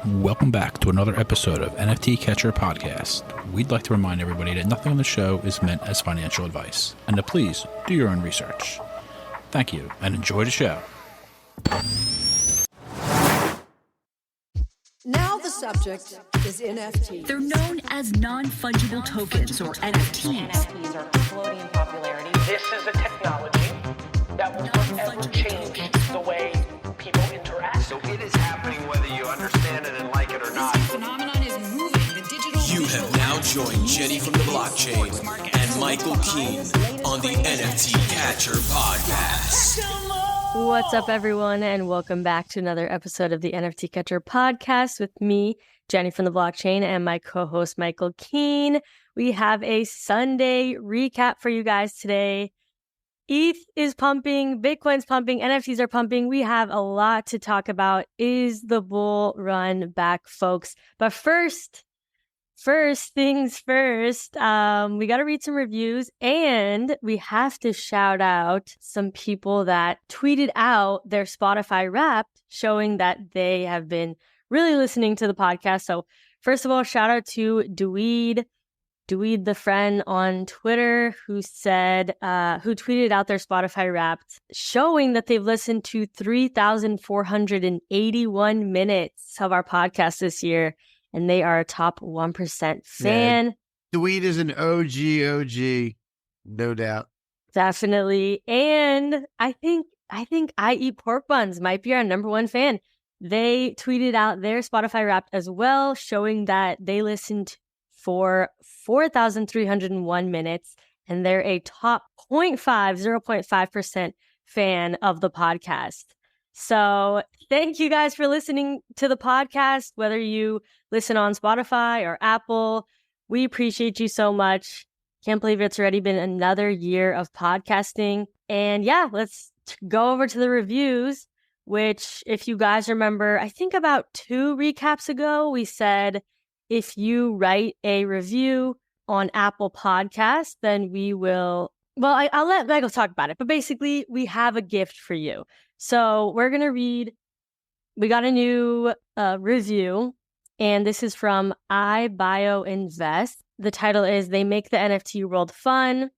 Welcome back to another episode of NFT Catcher Podcast. We'd like to remind everybody that nothing on the show is meant as financial advice, and to please do your own research. Thank you, and enjoy the show. Now the subject is NFTs. They're known as non-fungible tokens, or NFTs. NFTs are exploding in popularity. This is a technology that will forever change the way people interact. So it is happening whether you understand it and like it or not. This phenomenon is moving. The digital You have now joined Jenny from the blockchain and Michael Keene on the NFT Catcher Podcast. What's up, everyone, and welcome back to another episode of the NFT Catcher Podcast with me, Jenny from the blockchain, and my co-host, Michael Keene. We have a Sunday recap for you guys today. ETH is pumping, Bitcoin's pumping, NFTs are pumping. We have a lot to talk about. Is the bull run back, folks? But first things first, we got to read some reviews, and we have to shout out some people that tweeted out their Spotify Wrapped showing that they have been really listening to the podcast. So first of all, shout out to DeeZe the friend on Twitter who said, who tweeted out their Spotify Wrapped showing that they've listened to 3,481 minutes of our podcast this year. And they are a top 1% fan. Yeah. DeeZe is an OG, no doubt. Definitely. And I think I Eat Pork Buns might be our number one fan. They tweeted out their Spotify Wrapped as well, showing that they listened for 4,301 minutes, and they're a top 0.5% fan of the podcast. So thank you guys for listening to the podcast, whether you listen on Spotify or Apple. We appreciate you so much. Can't believe it's already been another year of podcasting. And yeah, let's go over to the reviews, which if you guys remember, I think about 2 recaps ago, we said, if you write a review on Apple Podcasts, then we will, well, I'll let Michael talk about it, but basically we have a gift for you. So we're going to read, we got a new review, and this is from iBioInvest. The title is, They Make the NFT World Fun.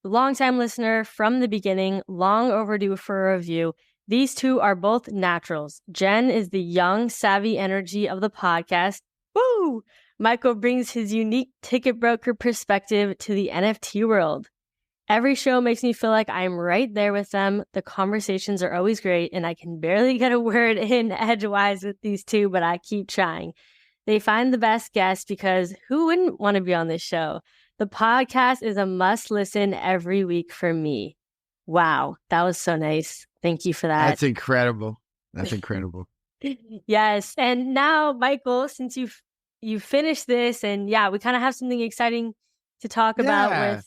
Longtime listener from the beginning, long overdue for a review. These two are both naturals. Jen is the young, savvy energy of the podcast. Woo! Michael brings his unique ticket broker perspective to the NFT world. Every show makes me feel like I'm right there with them. The conversations are always great, and I can barely get a word in edgewise with these two, but I keep trying. They find the best guests because who wouldn't want to be on this show? The podcast is a must listen every week for me. Wow, that was so nice. Thank you for that. That's incredible. That's incredible. Yes. And now, Michael, since you've finished this, and yeah, we kind of have something exciting to talk about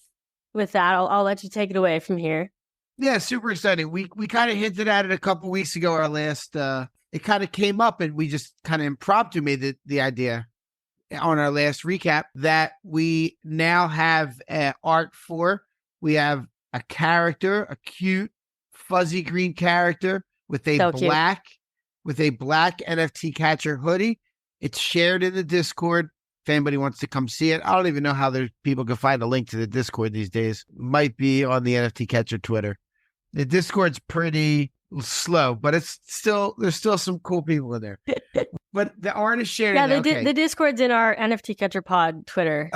with that. I'll let you take it away from here. Yeah, super exciting. We kind of hinted at it a couple weeks ago. Our last, it kind of came up, and we just kind of impromptu made the idea on our last recap that we now have art for. We have a character, a cute, fuzzy green character with a black NFT catcher hoodie. It's shared in the Discord. If anybody wants to come see it, I don't even know how people can find a link to the Discord these days. Might be on the NFT Catcher Twitter. The Discord's pretty slow, but there's still some cool people in there. But the art is shared. Yeah, the Discord's in our NFT Catcher Pod Twitter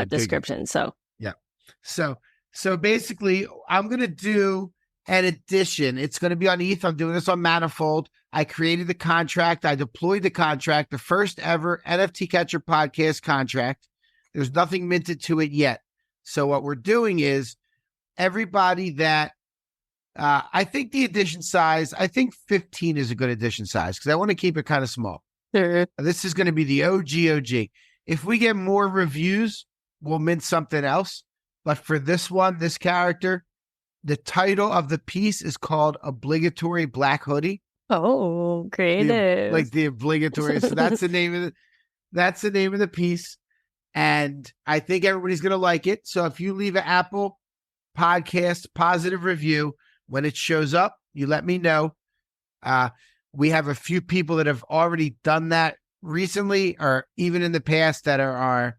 description. Good. So yeah, so basically, I'm gonna do an edition. It's going to be on ETH. I'm doing this on Manifold. I created the contract. I deployed the contract, the first ever NFT Catcher Podcast contract. There's nothing minted to it yet. So what we're doing is everybody that I think the edition size, I think 15 is a good edition size because I want to keep it kind of small. Sure. This is going to be the OG. If we get more reviews, we'll mint something else. But for this one, this character, the title of the piece is called Obligatory Black Hoodie. Oh, creative. Like the obligatory. So that's the name of the piece. And I think everybody's going to like it. So if you leave an Apple Podcast positive review, when it shows up, you let me know. We have a few people that have already done that recently or even in the past that are our,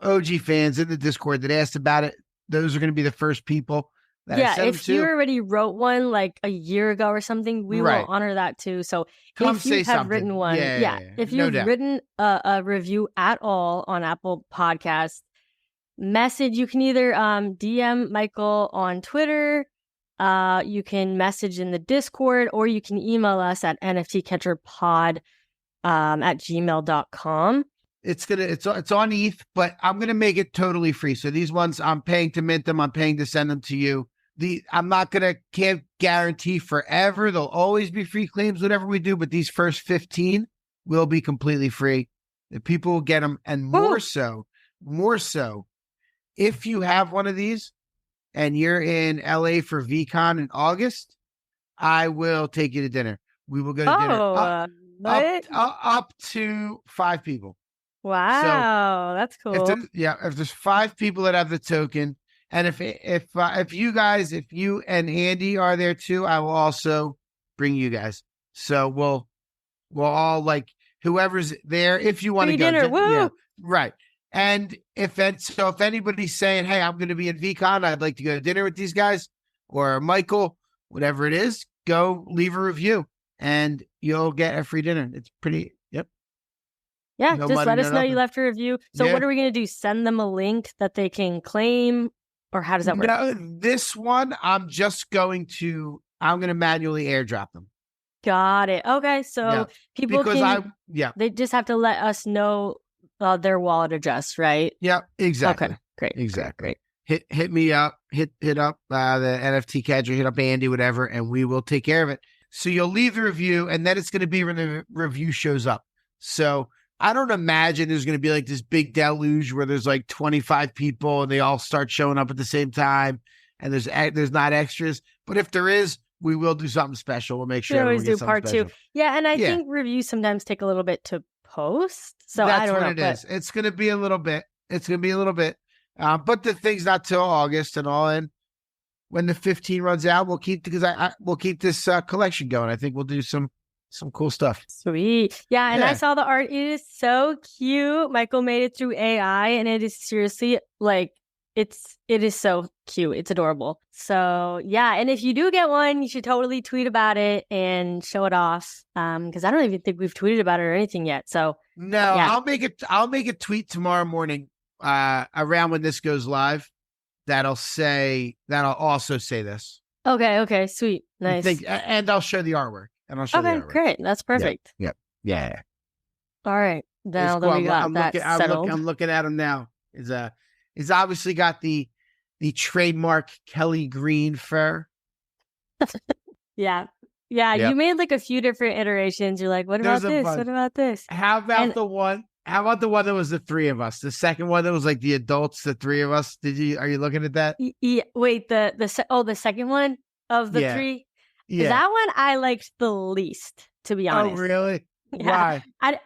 OG fans in the Discord that asked about it, those are going to be the first people that I send if them you to. already wrote one like a year ago or something, we will honor that too. So Come if you say have something. written one, if no you've doubt. written a review at all on Apple Podcasts, message, you can either DM Michael on Twitter, you can message in the Discord, or you can email us at nftcatcherpod at gmail.com. It's on ETH, but I'm gonna make it totally free. So these ones I'm paying to mint them, I'm paying to send them to you. Can't guarantee forever. There'll always be free claims, whatever we do, but these first 15 will be completely free. The people will get them, and more so, if you have one of these and you're in LA for VCon in August, I will take you to dinner. We will go to dinner up to 5 people. Wow, that's cool. If there's 5 people that have the token, and if you and Andy are there too, I will also bring you guys. So we'll all, like, whoever's there, if you want to go dinner, woo! Yeah, right. And if anybody's saying, hey, I'm going to be in VCon, I'd like to go to dinner with these guys, or Michael, whatever it is, go leave a review and you'll get a free dinner. It's pretty. Yeah, no just let us know nothing. you left a review. So what are we going to do? Send them a link that they can claim, or how does that work? No, this one, I'm going to manually airdrop them. Got it. Okay, so people they just have to let us know their wallet address, right? Yeah, exactly. Okay, great. Exactly. Great. Hit me up, hit up the NFT catcher, hit up Andy, whatever, and we will take care of it. So you'll leave the review, and then it's going to be when the review shows up. So I don't imagine there's going to be like this big deluge where there's like 25 people and they all start showing up at the same time, and there's not extras. But if there is, we will do something special. We'll make sure we always do part 2. Yeah, and I think reviews sometimes take a little bit to post. So that's I don't know. It is. It's going to be a little bit. But the thing's not till August and all. And when the 15 runs out, we'll keep this collection going. I think we'll do some cool stuff. Sweet. Yeah, and I saw the art. It is so cute. Michael made it through AI, and it is seriously like it is so cute. It's adorable. So yeah, and if you do get one, you should totally tweet about it and show it off. Because I don't even think we've tweeted about it or anything yet. So no, I'll make a tweet tomorrow morning around when this goes live. That'll also say this. Okay, sweet. Nice. And I'll show the artwork. And I'll show the artwork. Great. That's perfect. Yep. Yeah. All right. Now that we got that settled. I'm looking at him now. He's obviously got the trademark Kelly Green fur. Yeah. You made like a few different iterations. You're like, what about this? What about this? How about the one that was the 3 of us? The second one that was like the adults, the 3 of us. Are you looking at that? Yeah. Wait, the second one of the 3. Yeah. That one I liked the least, to be honest. Oh, really? Yeah. Why?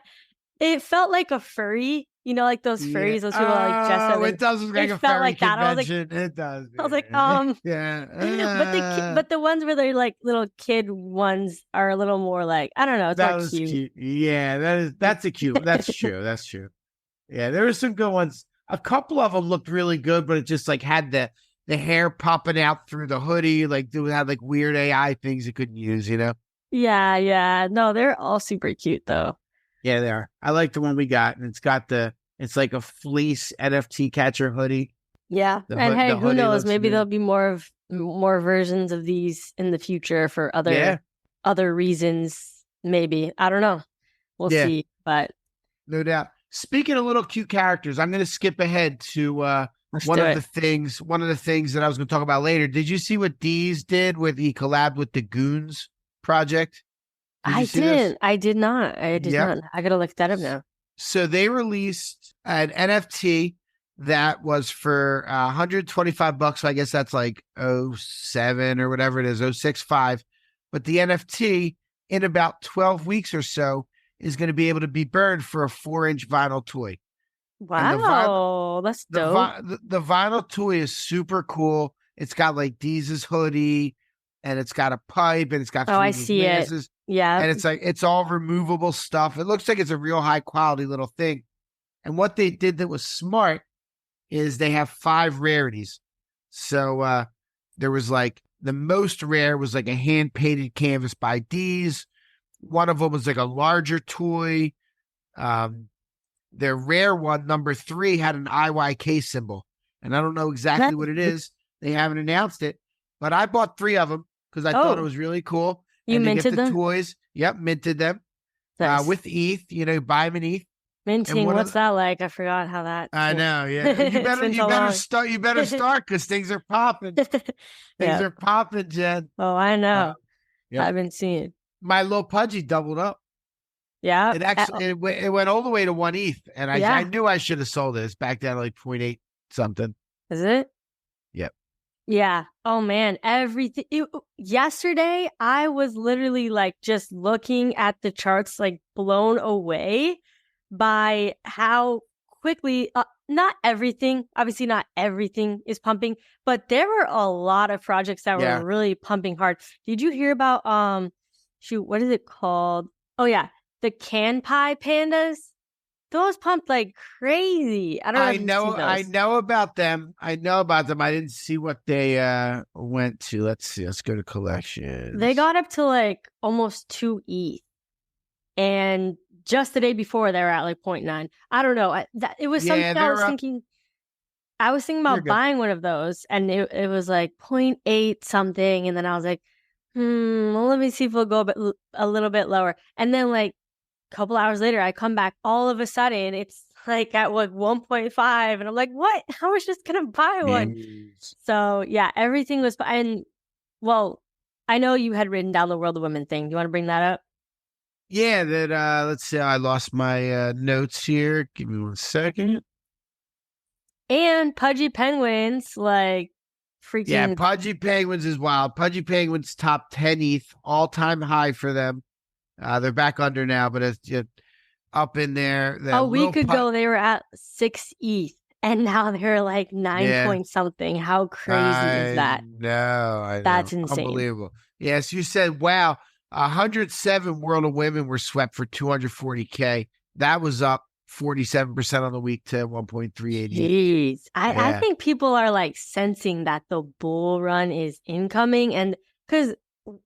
It felt like a furry, like those furries. Those people like dressed up. It does look like a furry like convention. It does. I was like, yeah. But the ones where they're like little kid ones are a little more like, I don't know. It's more cute. Yeah, that's cute. That's true. That's true. Yeah, there were some good ones. A couple of them looked really good, but it just like had the hair popping out through the hoodie. Like it had like weird AI things you couldn't use, Yeah. No, they're all super cute though. Yeah, they are. I like the one we got, and it's like a fleece NFT catcher hoodie. Yeah. Hey, who knows? Maybe there'll be more versions of these in the future for other reasons. Maybe. I don't know. We'll see. But no doubt. Speaking of little cute characters, I'm going to skip ahead to one of the things that I was going to talk about later. Did you see what DeeZe did he collabed with the Goons project? I didn't. I did not. I did not. I got to look that up now. So they released an NFT that was for $125. So I guess that's like 07 or whatever it is, 065. But the NFT in about 12 weeks or so is going to be able to be burned for a 4-inch vinyl toy. Wow, that's dope. The vinyl toy is super cool. It's got like DeeZe's hoodie, and it's got a pipe, and it's got. I see it. Yeah. And it's all removable stuff. It looks like it's a real high quality little thing. And what they did that was smart is they have 5 rarities. So there was like the most rare was like a hand painted canvas by DeeZe. One of them was like a larger toy. Their rare one, number 3, had an IYK symbol. And I don't know exactly what it is. They haven't announced it. But I bought 3 of them because I thought it was really cool. You and minted get the them? toys. Yep, minted them. Nice. With ETH, buy them in ETH. Minting, what's that like? I forgot how that. I know, yeah. You better start because things are popping. Things are popping, Jen. Oh, I know. Yep. I've been seeing. My little pudgy doubled up. Yeah. It actually it went all the way to 1 ETH, and I knew I should have sold it. It's back down to like 0.8 something. Is it? Yep. Yeah. Oh man, everything. Yesterday, I was literally like just looking at the charts, like blown away by how quickly. Not everything, obviously, not everything is pumping, but there were a lot of projects that were really pumping hard. Did you hear about what is it called? Oh yeah, the Can Pie Pandas. Those pumped like crazy. I don't know. I know about them. I didn't see what they went to. Let's see. Let's go to collections. They got up to like almost 2 ETH. And just the day before they were at like 0.9. I don't know. It was something I was thinking. I was thinking about buying one of those, and it was like 0.8 something. And then I was like, well, let me see if we'll go a little bit lower. And then like couple hours later, I come back. All of a sudden, it's like at like 1.5, and I'm like, "What? I was just gonna buy one." So yeah, everything was. And well, I know you had written down the World of Women thing. Do you want to bring that up? Yeah, that. Let's see. I lost my notes here. Give me 1 second. And Pudgy Penguins, like freaking. Yeah, Pudgy Penguins is wild. Pudgy Penguins top 10 ETH, all-time high for them. They're back under now, but it's just up in there. A week ago, they were at 6 ETH, and now they're like 9 point something. How crazy is that? No, I know. That's insane. Unbelievable. Yes, you said, wow, 107 World of Women were swept for 240K. That was up 47% on the week to 1.38. Jeez. I think people are like sensing that the bull run is incoming. And because,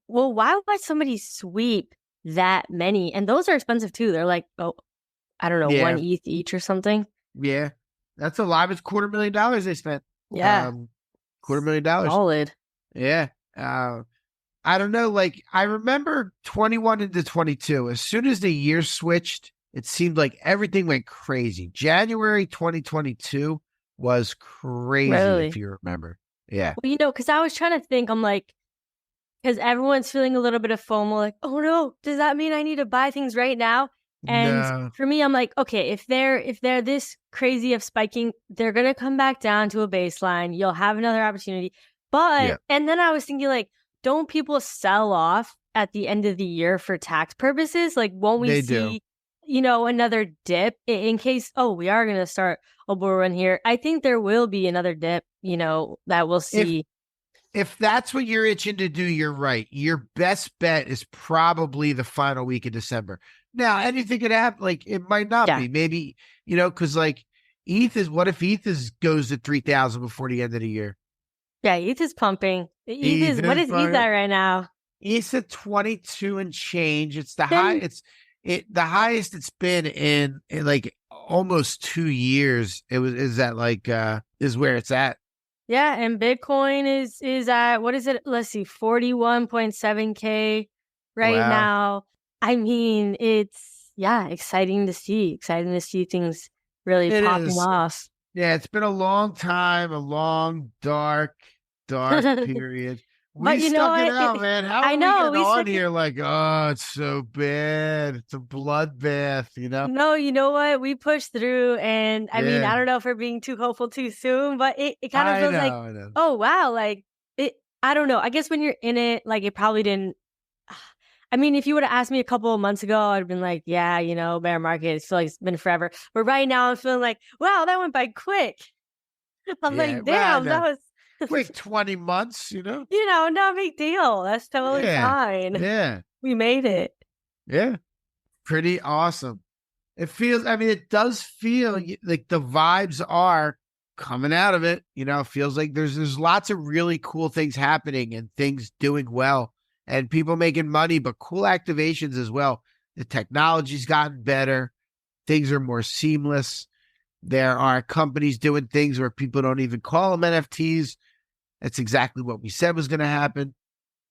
well, why would somebody sweep that many? And those are expensive too. They're like, I don't know, 1 ETH each or something. Yeah. That's a lot. It's $250,000 they spent. Yeah. $250,000. Solid. Yeah. I don't know. Like, I remember 21 into 22. As soon as the year switched, it seemed like everything went crazy. January 2022 was crazy, really? If you remember. Yeah. Well, because I was trying to think, I'm like, because everyone's feeling a little bit of FOMO, like, oh no, does that mean I need to buy things right now? And for me, I'm like, okay, if they're this crazy of spiking, they're gonna come back down to a baseline. You'll have another opportunity. But and then I was thinking, like, don't people sell off at the end of the year for tax purposes? Like, won't we see, another dip in case, we are gonna start a bull run here? I think there will be another dip, that we'll see. If that's what you're itching to do, you're right. Your best bet is probably the final week of December. Now, anything could happen. Like, it might not be. Maybe, because like what if ETH goes to 3,000 before the end of the year? Yeah, ETH is pumping. What is ETH at right now? ETH's at 22 and change. It's the high. The highest it's been in like almost 2 years. Is where it's at. Yeah, and Bitcoin is at, what is it? Let's see, 41.7K right now. I mean, it's exciting to see. Exciting to see things really popping off. Yeah, it's been a long time, a long, dark period. But we stuck it out, man. How are we getting on here like, oh, it's so bad. It's a bloodbath, No, you know what? We pushed through, and I mean, I don't know if we're being too hopeful too soon, but it kind of feels like, oh, wow, like, I don't know. I guess when you're in it, like, it probably didn't. I mean, if you would have asked me a couple of months ago, I'd have been like, yeah, bear market. It feels like it's been forever. But right now, I'm feeling like, wow, that went by quick. I'm like, damn, that was quick 20 months, no big deal. That's totally fine. Yeah. We made it. Yeah. Pretty awesome. It does feel like the vibes are coming out of it. It feels like there's lots of really cool things happening and things doing well and people making money, but cool activations as well. The technology's gotten better. Things are more seamless. There are companies doing things where people don't even call them NFTs. That's exactly what we said was going to happen.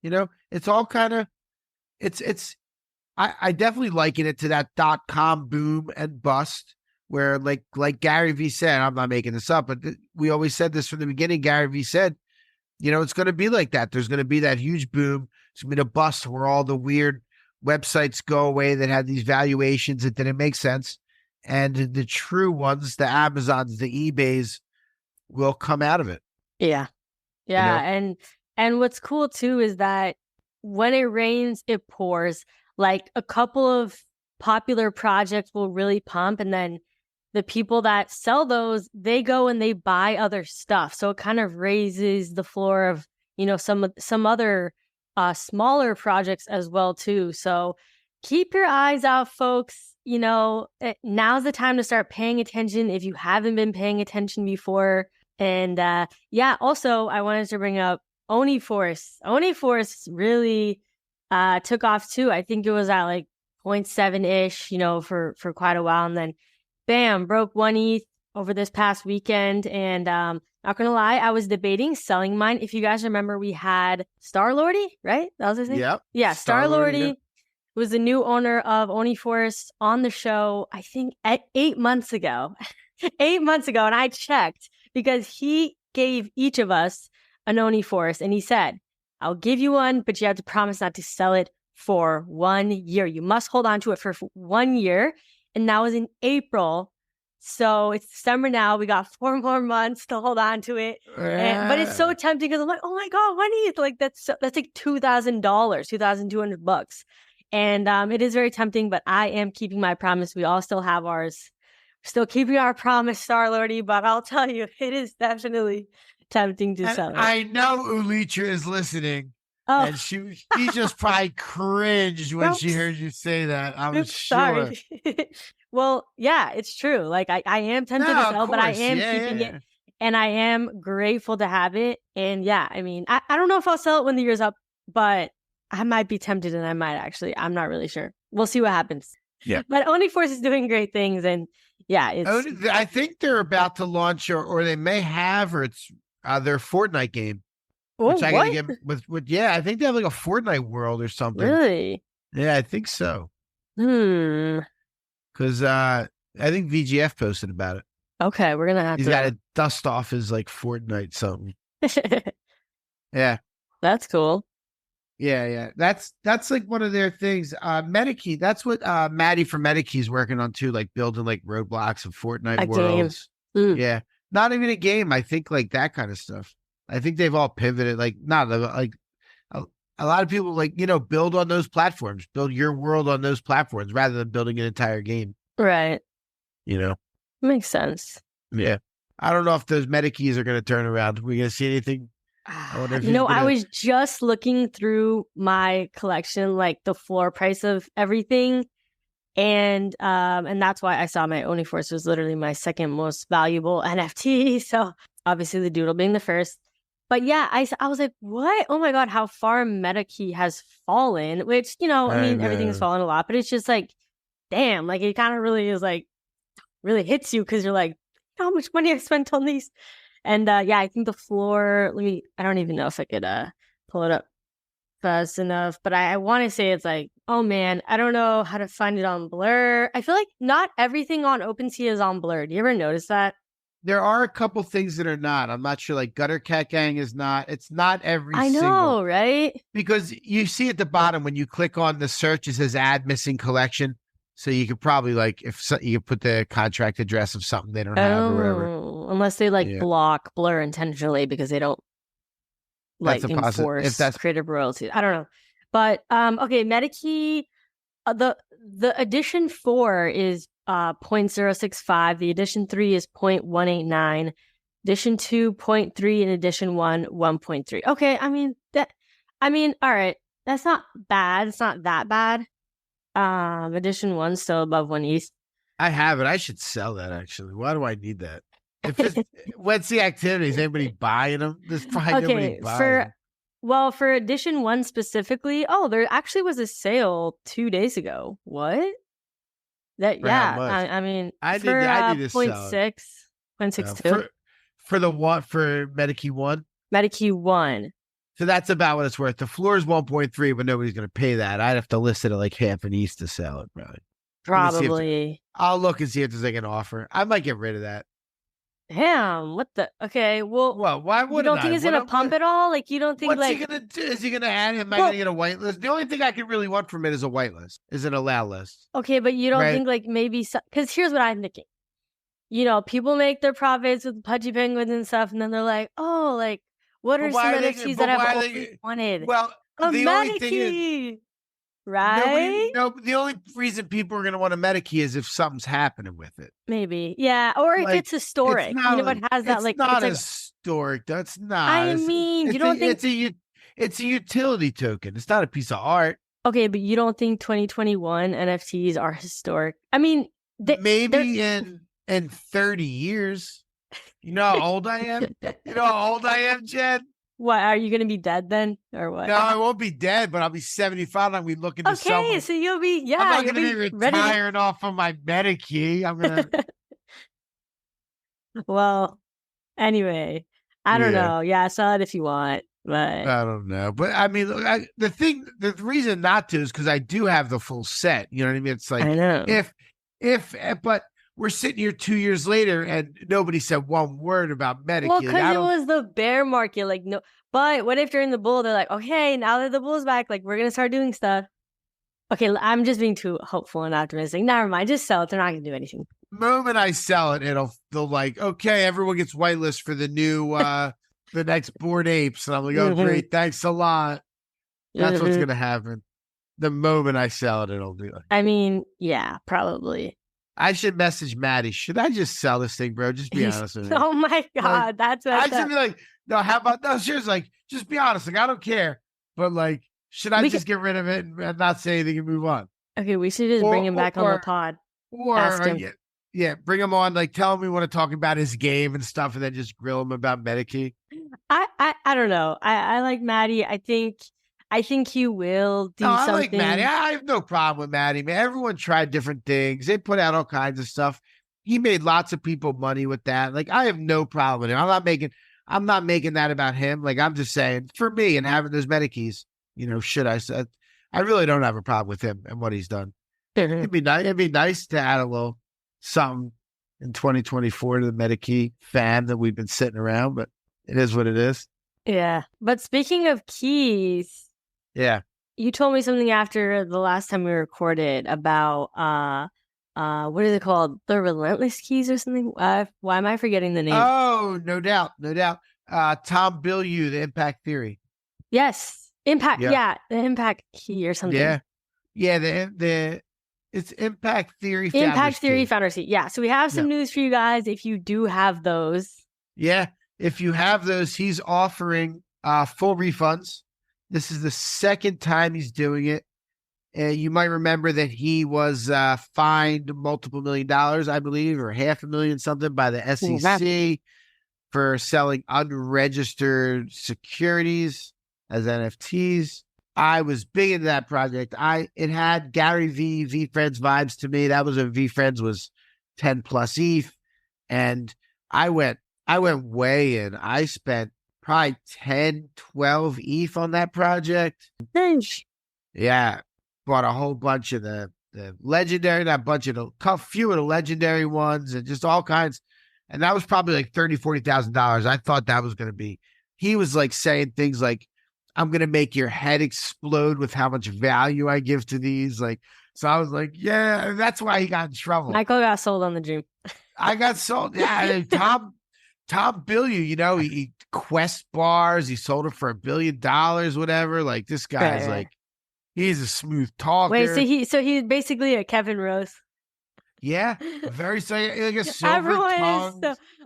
It's all kind of, I definitely liken it to that .com boom and bust where like Gary Vee said, I'm not making this up, but we always said this from the beginning. Gary Vee said, it's going to be like that. There's going to be that huge boom. It's going to be a bust where all the weird websites go away that had these valuations that didn't make sense. And the true ones, the Amazons, the eBays will come out of it. Yeah. Yeah. And what's cool too is that when it rains, it pours. Like a couple of popular projects will really pump, and then the people that sell those, they go and they buy other stuff. So it kind of raises the floor of, some other smaller projects as well too. So keep your eyes out, folks. Now's the time to start paying attention if you haven't been paying attention before. And also I wanted to bring up OniForce. OniForce really took off too. I think it was at like 0.7-ish, for quite a while. And then bam, broke 1 ETH over this past weekend. And not gonna lie, I was debating selling mine. If you guys remember, we had Starlordy, right? That was his name? Yep. Yeah, Starlordy was the new owner of OniForce on the show, I think, at 8 months ago. 8 months ago. And I checked because he gave each of us an OniForce and he said, I'll give you one, but you have to promise not to sell it for 1 year. You must hold on to it for 1 year. And that was in April. So it's December now. We got 4 more months to hold on to it. But it's so tempting because I'm like, oh my God, 1 ETH. Like that's like $2,000, $2,200. And it is very tempting, but I am keeping my promise. We all still have ours. Still keeping our promise, Starlordy, but I'll tell you, it is definitely tempting to sell it. I know Ulitra is listening. Oh. And she just probably cringed when she heard you say that. I'm sure. Sorry. Well, yeah, it's true. Like I am tempted to sell, but I am keeping it. And I am grateful to have it. And yeah, I mean, I don't know if I'll sell it when the year's up, but I might be tempted and I might actually. I'm not really sure. We'll see what happens. Yeah. But OniForce is doing great things. And yeah, I think they're about to launch or they may have, or it's their Fortnite game. Oh, which I gotta get with I think they have like a Fortnite world or something. Really? Yeah, I think so. Because I think VGF posted about it. Okay, we're gonna have He's got to dust off his like Fortnite something. Yeah. That's cool. Yeah. That's like one of their things. Medikey, that's what Maddie from Medikey is working on too, like building like roadblocks of Fortnite worlds. Yeah. Not even a game. I think like that kind of stuff. I think they've all pivoted, like not like a lot of people like, build on those platforms, build your world on those platforms rather than building an entire game. Right. Makes sense. Yeah. I don't know if those Medikeys are going to turn around. Are we going to see anything? I was just looking through my collection, like the floor price of everything. And that's why I saw my OniForce was literally my second most valuable NFT. So obviously the Doodle being the first. But yeah, I was like, what? Oh my God, how far Medikey has fallen, which, everything's fallen a lot, but it's just like, damn, like it kind of really is like, really hits you because you're like, how much money I spent on these. And I think the floor, I don't even know if I could pull it up fast enough, but I want to say it's like, oh man, I don't know how to find it on Blur. I feel like not everything on OpenSea is on Blur. Do you ever notice that? There are a couple things that are not. I'm not sure, like Gutter Cat Gang is not. It's not every I know, single. Right? Because you see at the bottom when you click on the search, it says add missing collection. So you could probably you could put the contract address of something they don't have or whatever. Unless they block Blur intentionally because they don't enforce creative royalties. I don't know. But okay, Medikey, the edition 4 is 0.065. The edition 3 is 0.189. Edition 2, 0.3, and edition 1, 1.3. Okay, all right. That's not bad. It's not that bad. Edition 1's still above 1 ETH. I have it. I should sell that actually. Why do I need that? If it's, what's the activity? Is anybody buying them? There's probably nobody buying them. For edition 1 specifically, there actually was a sale 2 days ago. What? That For how much? I mean I for need to sell it. 0.62 for the what for Medikey 1? Medikey 1. So that's about what it's worth. The floor is 1.3, but nobody's going to pay that. I'd have to list it at like half an ETH to sell it, probably. Probably. I'll look and see if there's like an offer. I might get rid of that. Damn, what the? Okay, well, why would you don't think it's gonna pump at all? Like you don't think what's he gonna do? Is he gonna add? Am I gonna get a whitelist? The only thing I could really want from it is a whitelist, is an allow list. Okay, but you don't think like maybe because here's what I'm thinking. You know, people make their profits with pudgy penguins and stuff, and then they're like, oh, like what are some NFTs that I've always wanted? Well, a the only thing is, right? The only reason people are going to want a Medikey is if something's happening with it. Maybe, yeah, or if it's historic. It's not, it has that like. It's not it's historic. That's not. I mean, you don't think it's a utility token. It's not a piece of art. Okay, but you don't think 2021 NFTs are historic? I mean, maybe in 30 years. You know how old I am? You know how old I am, Jen? What, are you going to be dead then? Or what? No, I won't be dead, but I'll be 75. I'll be looking to sell. Okay, so you'll be, I'm not going to be retiring off of my Medikey. I'm going to. Well, anyway, I don't know. Yeah, sell it if you want, but. I don't know. But I mean, the reason not to is because I do have the full set. You know what I mean? It's like, I know. But we're sitting here 2 years later and nobody said one word about Medikey. Well, because it was the bear market. Like, no, but what if during the bull, they're like, okay, now that the bull's back, like, we're going to start doing stuff. Okay, I'm just being too hopeful and optimistic. Never mind, just sell it. They're not going to do anything. The moment I sell it, they'll like, okay, everyone gets whitelist for the new, the next Bored Apes. And I'm like, oh, great, thanks a lot. That's what's going to happen. The moment I sell it, it'll be like. I mean, yeah, probably. I should message Maddie. Should I just sell this thing, bro? Just be honest with me. Oh my God, like, that's what I should be like, no, how about no? Seriously, like, just be honest. Like, I don't care, but like, should I just get rid of it and not say anything and move on? Okay, we should just bring him back on the pod. Yeah, bring him on. Like, tell him we want to talk about his game and stuff, and then just grill him about Medikey. I don't know. I like Maddie. I think he will do something. I like Maddie. I have no problem with Maddie, man. Everyone tried different things. They put out all kinds of stuff. He made lots of people money with that. Like, I have no problem with him. I'm not making that about him. Like, I'm just saying, for me and having those Medikeys, you know, I really don't have a problem with him and what he's done. It'd be nice to add a little something in 2024 to the Medikey fam that we've been sitting around, but it is what it is. Yeah. But speaking of keys. Yeah. You told me something after the last time we recorded about what are they called? The Relentless Keys or something? Why am I forgetting the name? Oh, no doubt. Tom Bilyeu, the Impact Theory. Yes. Impact. Yeah. The Impact Key or something. Yeah. It's Impact Theory. Impact Theory Founders Key. Yeah. So we have some news for you guys if you do have those. Yeah. If you have those, he's offering full refunds. This is the second time he's doing it. You might remember that he was fined multiple $1 million, I believe, or $500,000 something by the SEC for selling unregistered securities as NFTs. I was big into that project. It had Gary VFriends vibes to me. That was when VFriends was 10 plus ETH. And I went way in. I spent probably 10, 12 ETH on that project. Nice. Yeah. Bought a whole bunch of the legendary, few of the legendary ones and just all kinds. And that was probably like $30,000, $40,000. I thought that was going to be, he was like saying things like, I'm going to make your head explode with how much value I give to these. Like, so I was like, yeah, that's why he got in trouble. Michael got sold on the dream. I got sold. Yeah. Tom Bilyeu, you know, he Quest bars, he sold it for $1 billion, whatever. Like, this guy's like, he's a smooth talker. Wait, so he's basically a Kevin Rose. Yeah, like a silver tongue.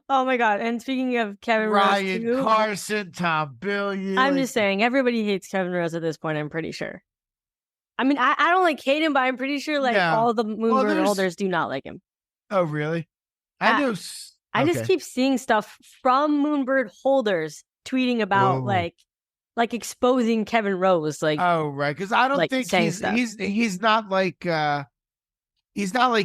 Oh my God. And speaking of Kevin Rose, Ryan too, Carson, Tom Billion. I'm just saying, everybody hates Kevin Rose at this point, I'm pretty sure. I mean, I don't like hate him, but I'm pretty sure like all the Moonbird holders do not like him. Oh, really? I know. I just keep seeing stuff from Moonbird holders tweeting about like exposing Kevin Rose. Like, oh, right. Because I don't think he's not like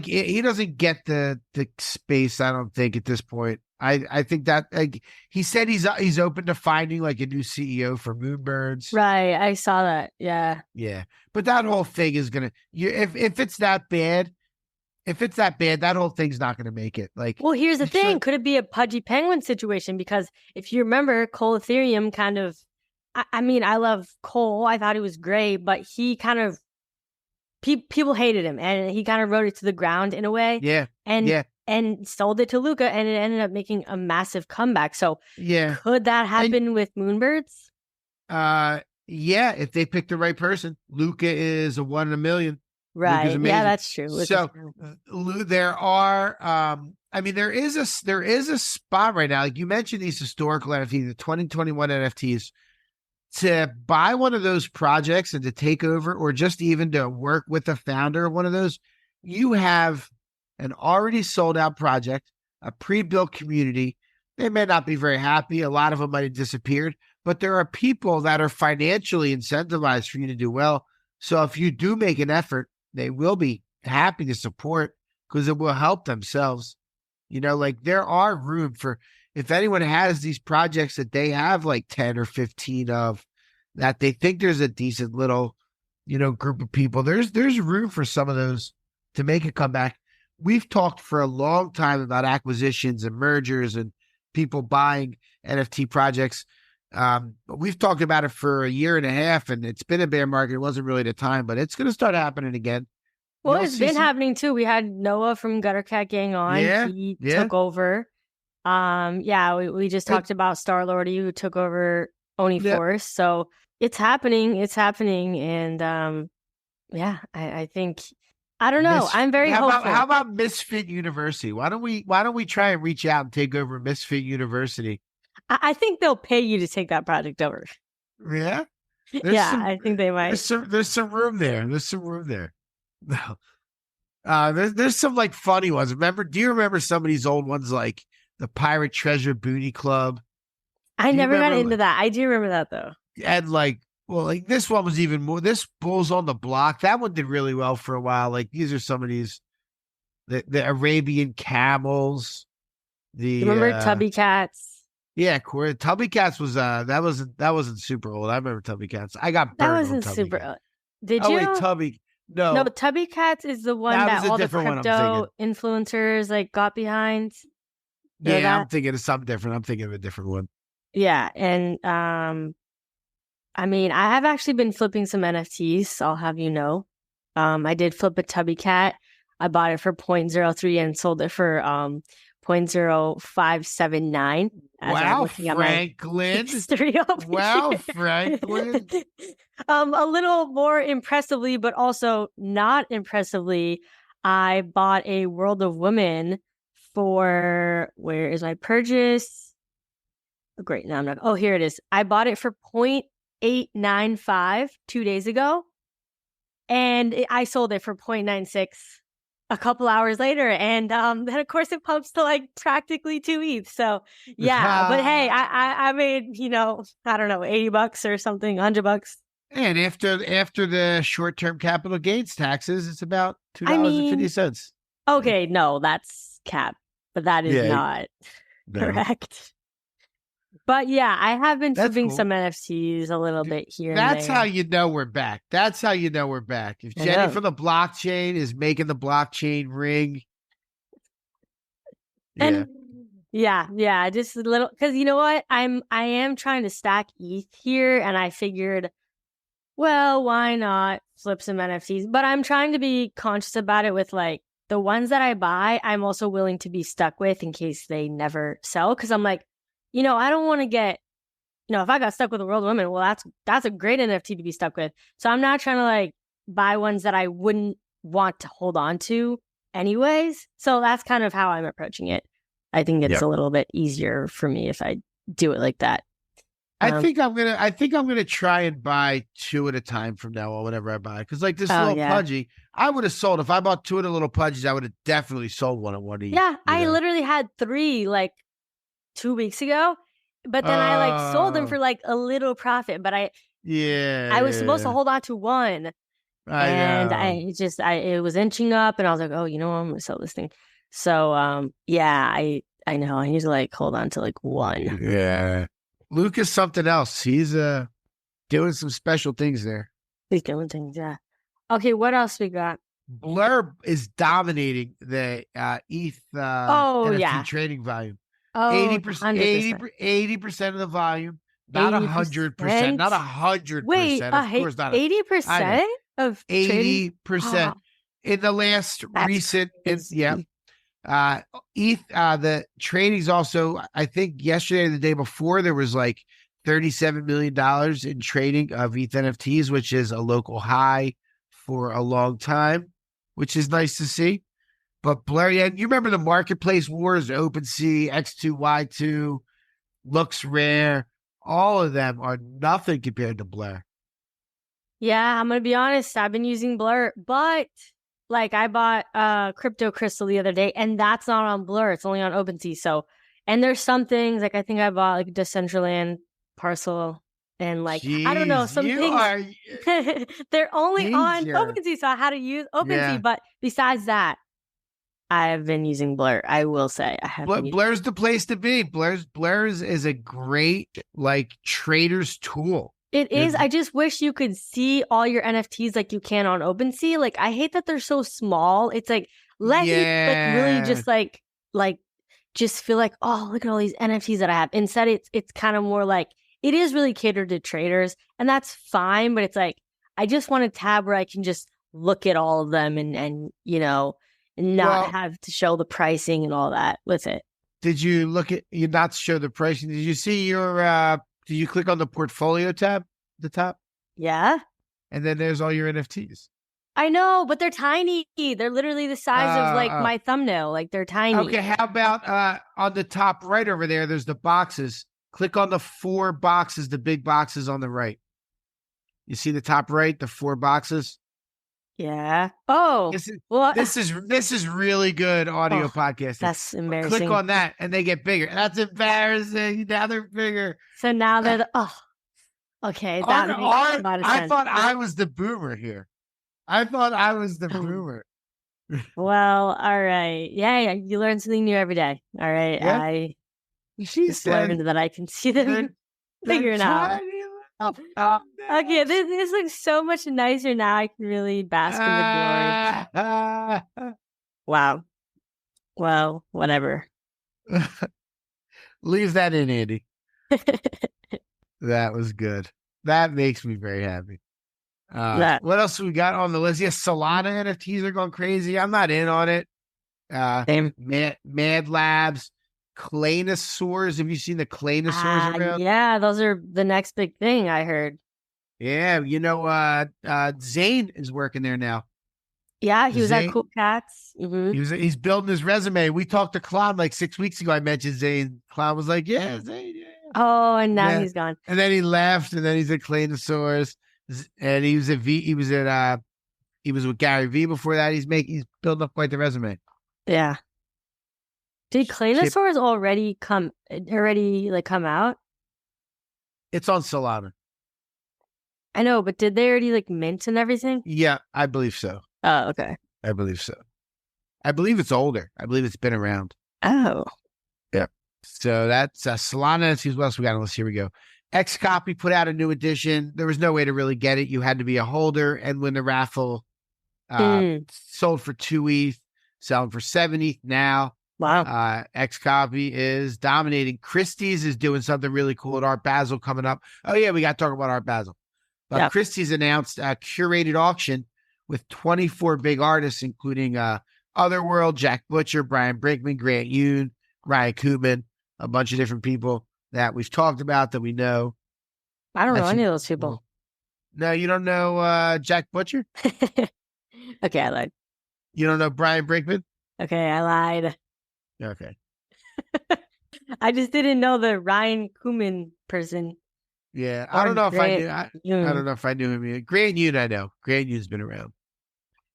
he doesn't get the space. I don't think at this point. I think that like he said he's open to finding like a new CEO for Moonbirds. Right, I saw that. Yeah, yeah. But that whole thing is gonna if it's that bad, that whole thing's not gonna make it. Like, well, here's the thing: could it be a Pudgy Penguin situation? Because if you remember, Cole Ethereum kind of. I mean, I love Cole. I thought he was great, but he kind of people hated him, and he kind of wrote it to the ground in a way. Yeah, and sold it to Luca, and it ended up making a massive comeback. So yeah, could that happen with Moonbirds? Yeah, if they pick the right person. Luca is a 1 in a million. Right. Yeah, that's true. So there are I mean there is a spot right now. Like you mentioned these historical NFTs, the 2021 NFTs, to buy one of those projects and to take over, or just even to work with the founder of one of those, you have an already sold out project, a pre-built community. They may not be very happy. A lot of them might have disappeared, but there are people that are financially incentivized for you to do well. So if you do make an effort, they will be happy to support because it will help themselves. You know, like there are room for, if anyone has these projects that they have like 10 or 15 of, that they think there's a decent little, you know, group of people, there's room for some of those to make a comeback. We've talked for a long time about acquisitions and mergers and people buying NFT projects. But we've talked about it for a year and a half, and it's been a bear market. It wasn't really the time, but it's going to start happening again. Well, it's been happening too. We had Noah from Gutter Cat Gang on. Yeah, he took over. We just talked about Star Lordy, who took over Oni Force. So it's happening. It's happening. And I think, I don't know. I'm very hopeful. How about Misfit University? Why don't we try and reach out and take over Misfit University? I think they'll pay you to take that project over. Yeah? I think they might. There's some room there. There's some room there. No. There's some like funny ones. Do you remember some of these old ones like the Pirate Treasure Booty Club? I never got into that. I do remember that though. And like this one was even more. This Bulls on the Block, that one did really well for a while. Like these are some of these, the Arabian Camels. You remember Tubby Cats? Yeah, Corey. Tubby Cats was that wasn't super old. I remember Tubby Cats. I got burned. That wasn't super old. Did you? Oh wait, Tubby. No, Tubby Cats is the one that all the crypto influencers like got behind. Yeah, I'm thinking of something different. I'm thinking of a different one. Yeah, and I mean, I have actually been flipping some NFTs. I'll have you know. I did flip a Tubby Cat. I bought it for 0.03 and sold it for 0.0579. Wow, Franklin! Wow, Franklin! A little more impressively, but also not impressively, I bought a World of Women for, where is my purchase? Oh, great, now I'm not. Oh, here it is. I bought it for 0.895 2 days ago, and I sold it for 0.96 a couple hours later, and then of course it pumps to like practically 2 ETH. So yeah, but hey, I made, I don't know, $80 or something, $100. And after the short-term capital gains taxes, it's about $2.50. Okay, no, that's cap, but that is not correct. But yeah, I have been flipping some NFTs a little bit here. That's how you know we're back. If Jenny from the blockchain is making the blockchain ring. And yeah, just a little, because you know what? I am trying to stack ETH here, and I figured, well, why not flip some NFTs? But I'm trying to be conscious about it with like the ones that I buy, I'm also willing to be stuck with in case they never sell. Because I'm like, I don't want to get, if I got stuck with a World of Women, well, that's a great NFT to be stuck with. So I'm not trying to like buy ones that I wouldn't want to hold on to anyways. So that's kind of how I'm approaching it. I think it's Yeah. a little bit easier for me if I do it like that. I think I'm gonna try and buy 2 at a time from now on whenever I buy. Because like this little pudgy, I would have sold if I bought 2 of the little pudgies. I would have definitely sold one at one each. Yeah, I literally had 3 like 2 weeks ago, but then I like sold them for like a little profit. But I was supposed to hold on to one, and it was inching up, and I was like, oh, you know what? I'm gonna sell this thing. So I know I need to like hold on to like one. Yeah. Luke is something else. He's doing some special things there. He's doing things, yeah. Okay, what else we got? Blur is dominating the ETH NFT trading volume. 80% of the volume, not 100%, not 100%. Wait, of course not. 80% of 80% in the last recent. ETH, the trading's also, I think yesterday or the day before, there was like $37 million in trading of ETH NFTs, which is a local high for a long time, which is nice to see. But Blur, you remember the marketplace wars, OpenSea, X2, Y2, Looks Rare, all of them are nothing compared to Blur. Yeah, I'm going to be honest. I've been using Blur, but like I bought Crypto Crystal the other day, and that's not on Blur. It's only on OpenSea. So, and there's some things like I think I bought like Decentraland parcel, and like I don't know, some things they're only on OpenSea. So I had to use OpenSea. But besides that, I've been using Blur. I will say I have. Blur's the place to be. Blur's is a great like trader's tool. It is. I just wish you could see all your NFTs like you can on OpenSea. Like, I hate that they're so small. It's like, let you like really just like just feel like, oh, look at all these NFTs that I have. Instead, it's kind of more like, it is really catered to traders, and that's fine. But it's like, I just want a tab where I can just look at all of them and not have to show the pricing and all that with it. Did you look at you not show the pricing? Did you see your did you click on the portfolio tab at the top? Yeah. And then there's all your NFTs. I know, but they're tiny. They're literally the size of like my thumbnail. Like they're tiny. Okay, how about on the top right over there, there's the boxes. Click on the 4 boxes, the big boxes on the right. You see the top right, the 4 boxes? Yeah. Oh. This is really good audio podcasting. That's embarrassing. Click on that and they get bigger. That's embarrassing. Now they're bigger. So now they're okay. That makes a lot of sense. I thought I was the boomer here. Well, all right. Yeah, you learn something new every day. All right. Yeah. She's learned that I can see them figuring out. Okay, this looks so much nicer now. I can really bask in the glory. Wow. Well, whatever. Leave that in, Andy. That was good. That makes me very happy. What else we got on the list? Yes, Solana NFTs are going crazy. I'm not in on it. Same. Mad Labs, Claynosaurs. Have you seen the Claynosaurs around? Yeah, those are the next big thing I heard. Yeah, Zane is working there now. Yeah, he was at Cool Cats. Mm-hmm. He's building his resume. We talked to Clown like 6 weeks ago. I mentioned Zane. Clown was like, "Yeah, Zane." Yeah. Oh, and now he's gone. And then he left. And then he's at Claynosaurs. And he was at He was with Gary V before that. He's building up quite the resume. Yeah. Did Claynosaurs already come out? It's on Solana. I know, but did they already like mint and everything? Yeah, I believe so. Oh, okay. I believe so. I believe it's older. I believe it's been around. Oh. Yeah. So that's Solana. Let's see what else we got on this. Here we go. Xcopy put out a new edition. There was no way to really get it. You had to be a holder and win the raffle. Sold for 2 ETH, selling for 7 ETH now. Wow. Xcopy is dominating. Christie's is doing something really cool at Art Basel coming up. Oh, yeah, we got to talk about Art Basel. Christie's announced a curated auction with 24 big artists, including Otherworld, Jack Butcher, Brian Brinkman, Grant Yoon, Ryan Koopman, a bunch of different people that we've talked about that we know. I don't know any of those people. No, you don't know Jack Butcher? Okay, I lied. You don't know Brian Brinkman? Okay, I lied. Okay. I just didn't know the Ryan Koeman person. Yeah, I don't know if I knew. I Yoon. don't know if I knew him. Either. Grand Yoon, I know. Grand Yoon's been around.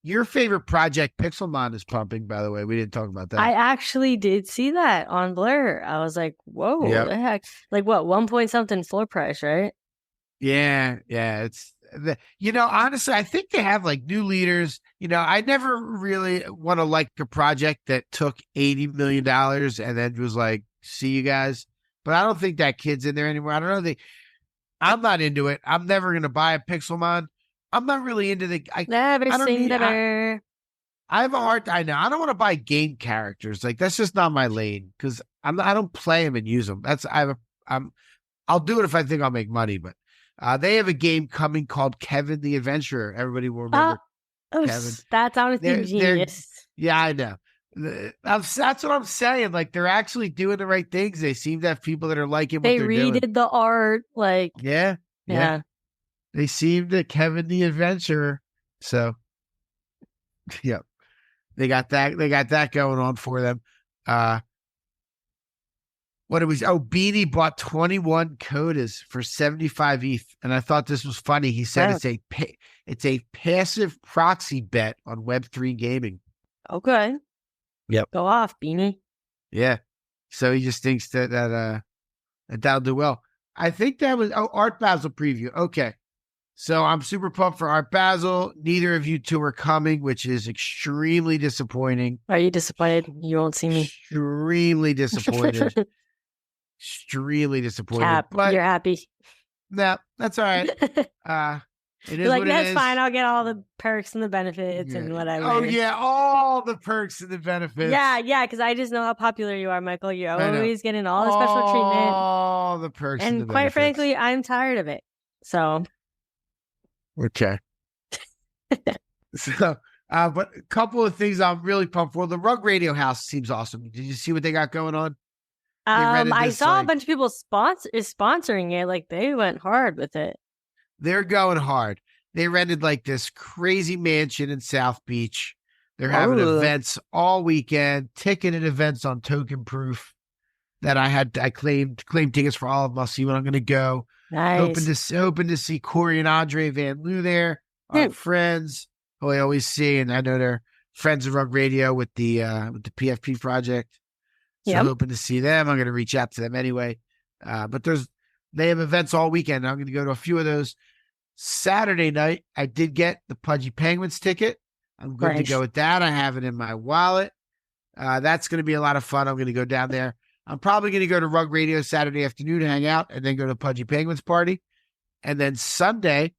Your favorite project, Pixelmon, is pumping. By the way, we didn't talk about that. I actually did see that on Blur. I was like, "Whoa, Yep. the heck!" Like what, 1 point something floor price, right? Yeah. It's honestly, I think they have like new leaders. I never really want to like a project that took $80 million and then was like, "See you guys." But I don't think that kid's in there anymore. I don't know. I'm not into it. I'm never gonna buy a Pixelmon. I'm not really into the. Never I don't seen need- better. I have a hard time. I know. I don't want to buy game characters. Like that's just not my lane because I don't play them and use them. I'll do it if I think I'll make money. But they have a game coming called Kevin the Adventurer. Everybody will remember Kevin. That's honestly They're- genius. Yeah, I know. That's what I'm saying. Like they're actually doing the right things. They seem to have people that are liking what They they're doing. redid the art, like Yeah. They seem to Kevin the Adventurer. So, yeah, they got that. They got that going on for them. What it was? Oh, Beanie bought 21 Kodas for 75 ETH, and I thought this was funny. He said it's a passive proxy bet on Web3 gaming. Okay. Yep. Go off, Beanie. Yeah. So he just thinks that'll do well. I think that was Art Basel preview. Okay. So I'm super pumped for Art Basel. Neither of you two are coming, which is extremely disappointing. Are you disappointed? You won't see me. Extremely disappointed. Extremely disappointed. Cap, but you're happy. no, that's all right. It is You're like, what it that's is. fine. I'll get all the perks and the benefits and whatever. Oh yeah, all the perks and the benefits. Yeah, because I just know how popular you are, Michael. You're I know. always getting all the special treatment. All the perks and the And quite benefits. frankly, I'm tired of it. So Okay. So, but a couple of things I'm really pumped for. The Rug Radio House seems awesome. Did you see what they got going on? rented I this, saw like- a bunch of people sponsoring it. Like they went hard with it. They're going hard. They rented like this crazy mansion in South Beach. They're having Ooh. events all weekend, ticketed events on token proof that I claimed tickets for all of them. I'll see when I'm going to go. Nice. Hoping to see Corey and Andre Van Loo there, our Yeah. friends who I always see, and I know they're friends of Rug Radio with the PFP project. So Yep. hoping to see them. I'm going to reach out to them anyway. But they have events all weekend. I'm going to go to a few of those. Saturday night, I did get the Pudgy Penguins ticket. I'm good to Nice. go with that. I have it in my wallet. That's going to be a lot of fun. I'm going to go down there. I'm probably going to go to Rug Radio Saturday afternoon to hang out and then go to Pudgy Penguins party. And then Sunday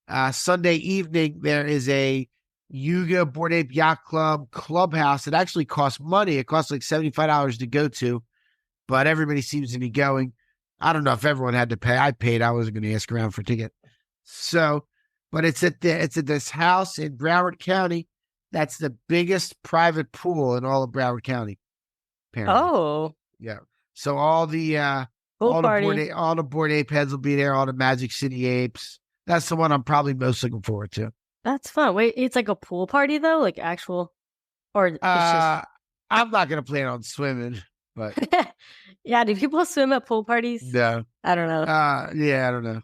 evening, there is a Yuga Board Ape Yacht Club clubhouse. It actually costs money. It costs like $75 to go to, but everybody seems to be going. I don't know if everyone had to pay. I paid. I wasn't going to ask around for a ticket. So, but it's at this house in Broward County. That's the biggest private pool in all of Broward County. Apparently. Oh, Yeah. So all the pool party. all the Board Ape heads will be there, all the Magic City apes. That's the one I'm probably most looking forward to. That's fun. Wait, it's like a pool party though, like actual, or it's just. I'm not gonna plan on swimming, but Yeah, do people swim at pool parties? no. I don't know. Yeah, I don't know.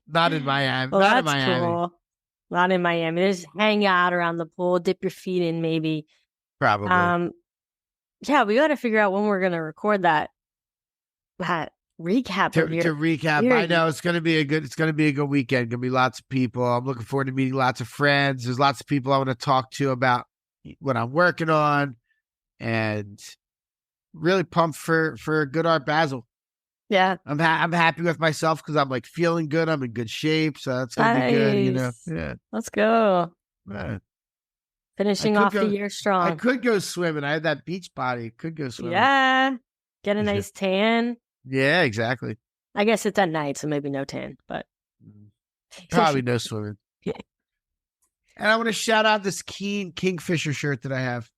Not in Miami. Well, not in that's Miami. cool. Not in Miami. Just hang out around the pool, dip your feet in, maybe. Probably. Yeah, we got to figure out when we're gonna record that recap to of your. recap, your- I know it's gonna be a good weekend. Gonna be lots of people. I'm looking forward to meeting lots of friends. There's lots of people I want to talk to about what I'm working on, and really pumped for a good Art Basel. Yeah, I'm happy with myself because I'm like feeling good. I'm in good shape, so that's gonna be good. You know, Nice. yeah. let's go. Finishing could off the go- year I strong. could go swimming. I have that beach body. Could go swimming. Yeah, get a nice tan. Yeah, exactly. I guess it's at night, so maybe no tan, but Probably no swimming. Yeah. And I want to shout out this Kingfisher shirt that I have.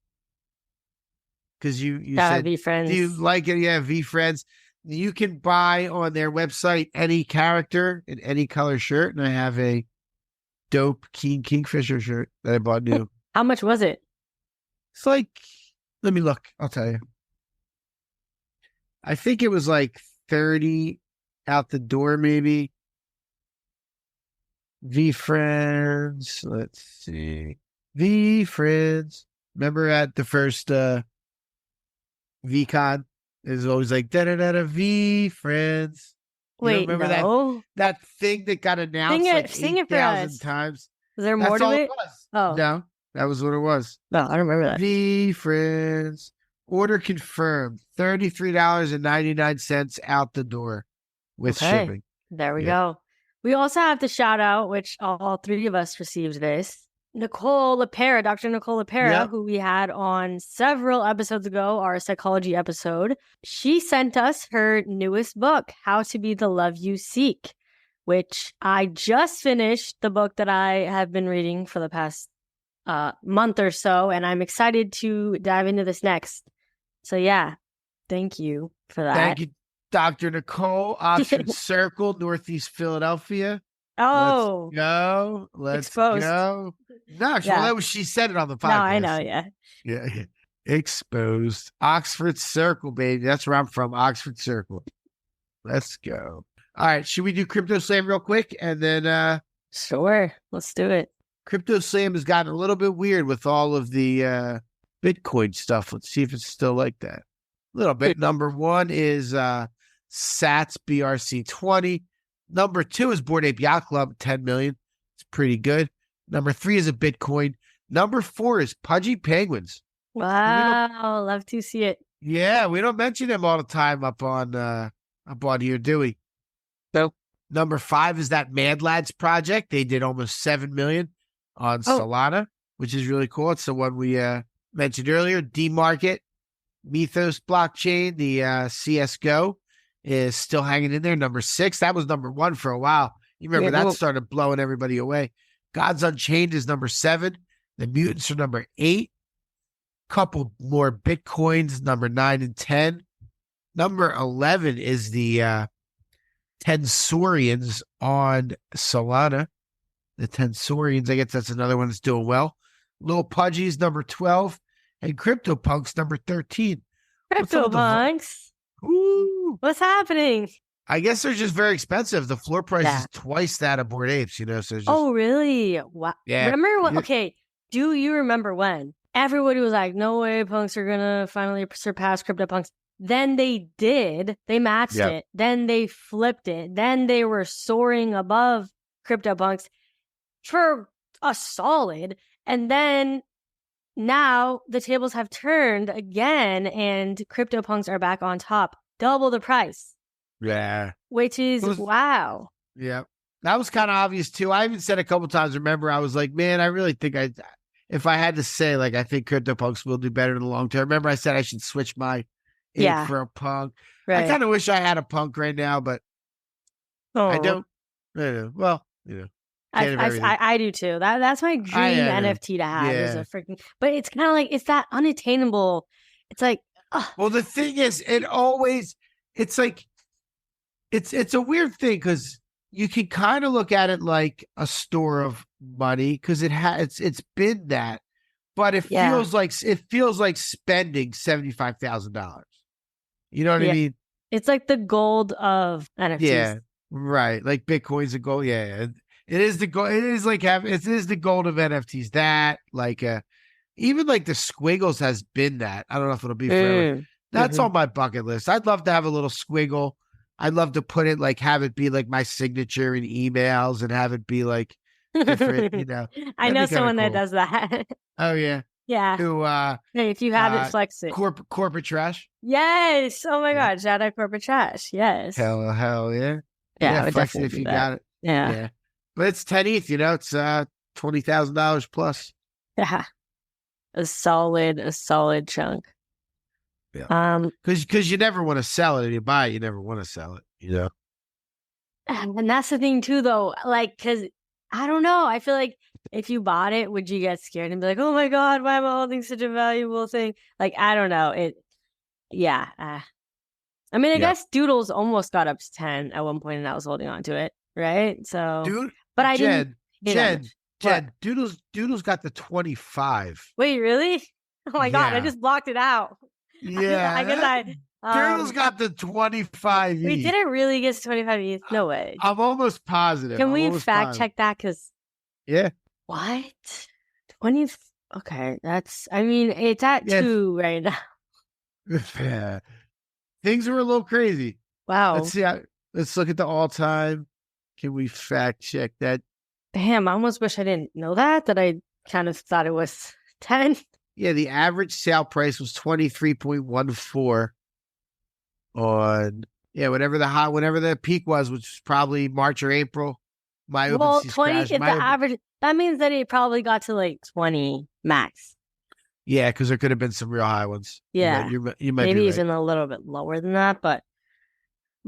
Because you gotta said, be friends. do you like it? Yeah, V Friends. You can buy on their website any character in any color shirt. And I have a dope Kingfisher shirt that I bought new. How much was it? It's like, let me look. I'll tell you. I think it was like 30 out the door, maybe. V-Friends. Let's see. V-Friends. Remember at the first VCon? It was always like, da-da-da-da, V-Friends. Wait, remember no. that thing that got announced Sing it for 8,000 us. times? Was there more That's to all it? it was. Oh. No, that was what it was. No, I don't remember that. V-Friends. Order confirmed. $33.99 out the door with shipping. There we go. We also have to shout out, which all three of us received this. Nicole LaPera, Dr. Nicole LaPera, who we had on several episodes ago, our psychology episode. She sent us her newest book, How to Be the Love You Seek, which I just finished the book that I have been reading for the past month or so, and I'm excited to dive into this next. So yeah, thank you for that. Thank you, Dr. Nicole, Oxford Circle, Northeast Philadelphia. Oh, Let's exposed. go. No, actually, that was, she said it on the podcast. No, I know, yeah. Exposed. Oxford Circle, baby. That's where I'm from, Oxford Circle. Let's go. All right, should we do Crypto Slam real quick? And then sure, let's do it. Crypto Slam has gotten a little bit weird with all of the Bitcoin stuff. Let's see if it's still like that. A little bit. Number one is Sats BRC20. Number two is Bored Ape Yacht Club, 10 million. It's pretty good. Number three is a Bitcoin. Number four is Pudgy Penguins. Wow, love to see it. Yeah, we don't mention them all the time up on here, do we? Nope. Number five is that Mad Lads project. They did almost 7 million on Solana, which is really cool. It's the one we mentioned earlier. D-Market, Mythos blockchain, the CSGO is still hanging in there. Number six. That was number one for a while. You remember that started blowing everybody away. Gods Unchained is number 7. The Mutants are number 8. Couple more Bitcoins, number 9 and 10. Number 11 is the Tensorians on Solana. The Tensorians, I guess that's another one that's doing well. Lil Pudgy's number 12. And CryptoPunks number 13. CryptoPunks? Ooh. What's happening? I guess they're just very expensive. The floor price is twice that of Bored Apes, So it's just, really? Wow. Yeah. Remember what? Okay. Do you remember when everybody was like, "No way, punks are gonna finally surpass CryptoPunks"? Then they did. They matched it. Then they flipped it. Then they were soaring above CryptoPunks for a solid. And then now the tables have turned again, and CryptoPunks are back on top, double the price. Yeah. Which is, wow. Yeah. That was kind of obvious too. I even said a couple times, remember, I was like, man, I really think if I had to say, like, I think CryptoPunks will do better in the long term. Remember, I said I should switch my ape for a punk. Right. I kind of wish I had a punk right now, but I don't. Well, I do too. That's my dream NFT to have. Is a freaking, but it's kind of like, it's that unattainable. It's like, well, the thing is, it's like, it's a weird thing because you can kind of look at it like a store of money because it's been that, but it feels like spending $75,000. You know what I mean? It's like the gold of NFTs. Yeah, right. Like Bitcoin's a gold. Yeah, it is the gold. It is like it is the gold of NFTs. That like even like the squiggles has been that. I don't know if it'll be forever. That's on my bucket list. I'd love to have a little squiggle. I'd love to put it like, have it be like my signature in emails and have it be like different, I know someone that does that. Oh yeah. Yeah. Who hey, if you have it, flex it. Corporate trash. Yes. Oh my God. Shout out corporate trash. Yes. Hell yeah. Yeah, flex it if you got it. Yeah. But it's 10 ETH, it's $20,000 plus. Yeah. A solid chunk. Yeah. Because you never want to sell it. If you buy it, you never want to sell it, And that's the thing too, though. Like, because I don't know. I feel like if you bought it, would you get scared and be like, "Oh my God, why am I holding such a valuable thing?" Like, I don't know. I mean, I guess Doodles almost got up to 10 at one point, and I was holding on to it, right? So, but I didn't. Jen, Doodles got the 25. Wait, really? Oh my God, I just blocked it out. Yeah, I guess Turtle's got the 25 ETH. We didn't really get to 25 ETH. No way. I'm almost positive. Can we fact check that? Because yeah. What? 20? Okay, that's. I mean, it's at 2 right now. Yeah. Things are a little crazy. Wow. Let's see. Let's look at the all-time. Can we fact check that? Damn, I almost wish I didn't know that I kind of thought it was 10. Yeah, the average sale price was 23.14 on whatever the peak was, which was probably March or April. Well, 20 is the average. That means that it probably got to like 20 max. Yeah, because there could have been some real high ones. Yeah, you might maybe be even a little bit lower than that, but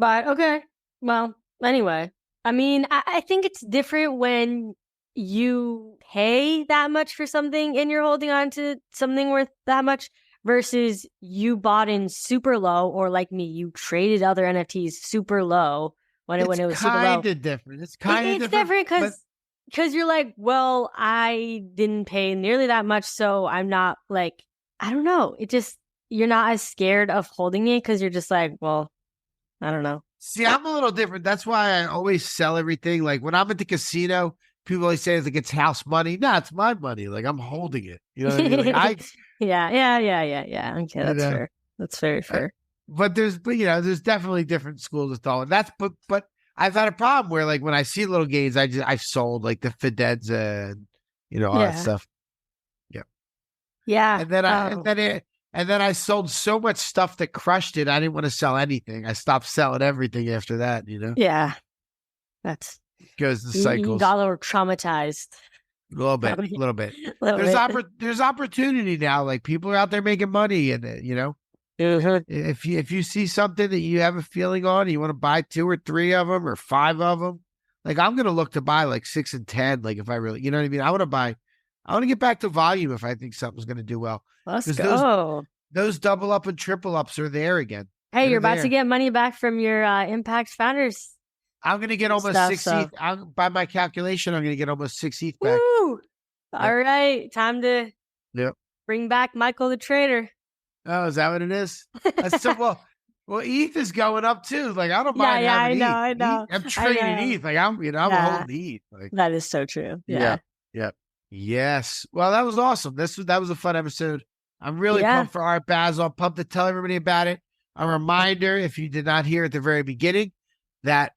okay. Well, anyway, I mean, I think it's different when you pay that much for something and you're holding on to something worth that much versus you bought in super low, or like me, you traded other NFTs super low when it was super low. It's kind of different. It's different because you're like, well, I didn't pay nearly that much, so I'm not like, I don't know. It just, you're not as scared of holding it because you're just like, well, I don't know. See, I'm a little different. That's why I always sell everything. Like when I'm at the casino, people always say it's it's house money. No, it's my money. Like I'm holding it. You know what I mean? Like, Yeah. Okay, that's fair. That's very fair. But there's definitely different schools of thought. But I've had a problem where like when I see little gains, I've sold like the Fidenza and all that stuff. Yeah. Yeah. And then I sold so much stuff that crushed it. I didn't want to sell anything. I stopped selling everything after that. Yeah. That's goes the cycles. You got a little traumatized. A little bit. There's opportunity now. Like people are out there making money, and if you see something that you have a feeling on, you want to buy 2 or 3 of them or 5 of them. Like I'm gonna look to buy like 6 and 10. Like if I really, you know what I mean. I want to get back to volume if I think something's gonna do well. Let's go. Those double up and triple ups are there again. Hey, you're about to get money back from your Impact Founders. I'm going to get almost 6 ETH. By my calculation, I'm going to get almost 6 ETH back. Woo! All right. Time to bring back Michael the Trader. Oh, is that what it is? Well, ETH is going up too. Like, I don't mind having ETH. I know. I'm trading ETH. Like, I'm holding ETH. Like, that is so true. Yeah. Yes. Well, that was awesome. That was a fun episode. I'm really pumped for Art Basel. I'm pumped to tell everybody about it. A reminder, if you did not hear at the very beginning, that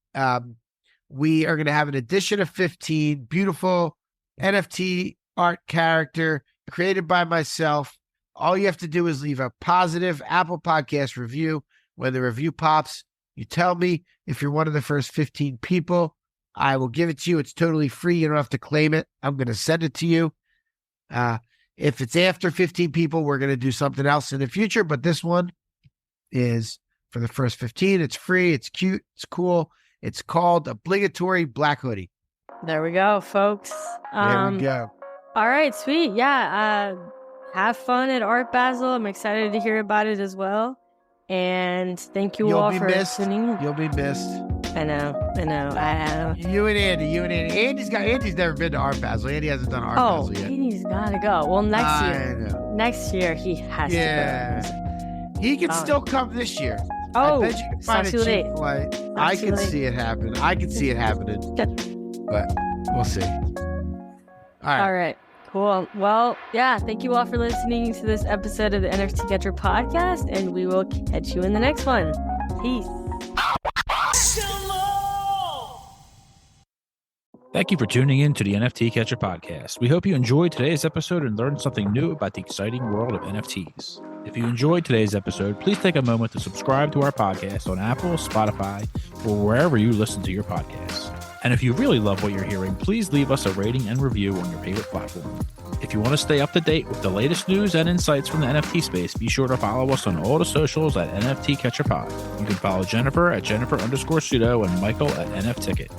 we are going to have an edition of 15 beautiful NFT art character created by myself. All you have to do is leave a positive Apple Podcast review. When the review pops, you tell me if you're one of the first 15 people. I will give it to you. It's totally free. You don't have to claim it. I'm going to send it to you. If it's after 15 people, we're going to do something else in the future. But this one is for the first 15. It's free. It's cute. It's cool. It's called Obligatory Black Hoodie. There we go, folks. There we go. All right, sweet. Yeah. Have fun at Art Basel. I'm excited to hear about it as well. And thank you all for listening. You'll be missed. I know. You and Andy. Andy's never been to Art Basel. Andy hasn't done Art Basel yet. Andy's gotta go. Well, next year he has to go. He can still come this year. Oh, I bet you can find a cheap flight. I can see it happen. But we'll see. All right. Cool. Well, yeah. Thank you all for listening to this episode of the NFT Catcher podcast, and we will catch you in the next one. Peace. Thank you for tuning in to the NFT Catcher podcast. We hope you enjoyed today's episode and learned something new about the exciting world of NFTs. If you enjoyed today's episode, please take a moment to subscribe to our podcast on Apple, Spotify, or wherever you listen to your podcasts. And if you really love what you're hearing, please leave us a rating and review on your favorite platform. If you want to stay up to date with the latest news and insights from the NFT space, be sure to follow us on all the socials at NFT Catcher Pod. You can follow Jennifer at Jennifer_pseudo and Michael at NFTicket.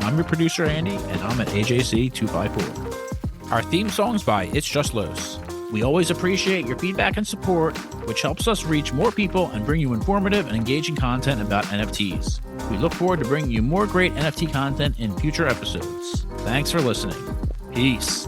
I'm your producer, Andy, and I'm at AJC254. Our theme song's by It's Just Los. We always appreciate your feedback and support, which helps us reach more people and bring you informative and engaging content about NFTs. We look forward to bringing you more great NFT content in future episodes. Thanks for listening. Peace.